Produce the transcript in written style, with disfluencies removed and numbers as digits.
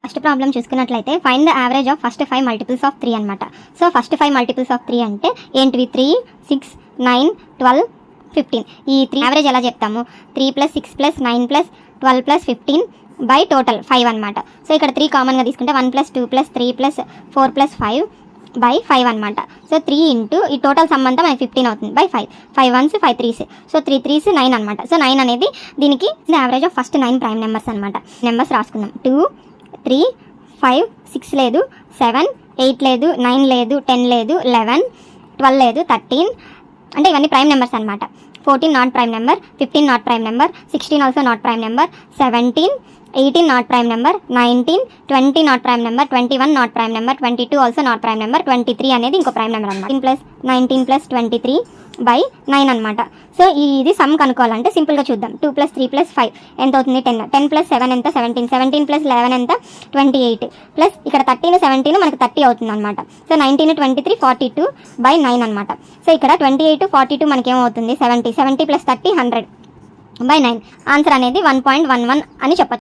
First problem చూసుకున్నట్లయితే find the average of first 5 multiples of 3 అనమాట. So first 5 multiples of 3 అంటే ఏంటివి? 3, 6, 9, 12, 15. ఈ 3 యావరేజ్ ఎలా చెప్తాము? 3 + 6 + 9 + 12 + 15 బై టోటల్ 5 అనమాట. సో ఇక్కడ 3 కామన్గా తీసుకుంటే 1 + 2 + 3 + 4 + 5 బై 5 అనమాట. సో 3 ఇంటూ ఈ టోటల్ సమ్ అంతా మనకి 15 అవుతుంది by 5. 5 1s 5 3s. So 3 3s 9 అనమాట. సో 9 అనేది దీనికి average of first 9 prime numbers అనమాట. నెంబర్స్ రాసుకుందాం. 2, 3, 5, 6 లేదు, 7, 8 లేదు, 9 లేదు, 10 లేదు, 11, 12 లేదు, 13 అంటే ఇవన్నీ ప్రైమ్ నెంబర్స్ అనమాట. 14 not prime number, 15 not prime number, 16 also not prime number, 17, 18 not prime number, 19, 20 not prime number, 21 not prime number, 22 also not prime number, 23 అనేది ఇంకో ప్రైమ్ నెంబర్ అనమాట. 19 + 23 బై 9 అనమాట. సో ఇది సమ్ కనుక్కోవాలంటే సింపుల్గా చూద్దాం. 2 + 3 + 5 ఎంత అవుతుంది? 10. 10 + 7 ఎంత? 17. 17 + 11 ఎంత? 28. ప్లస్ ఇక్కడ 13 17 మనకు 30 అవుతుంది అనమాట. సో 19 23 42 బై 9 అనమాట. సో ఇక్కడ 28 42 మనకి ఏమవుతుంది? 70. 70 + 30 100 బై 9. ఆన్సర్ అనేది 1.11 అని చెప్పచ్చు.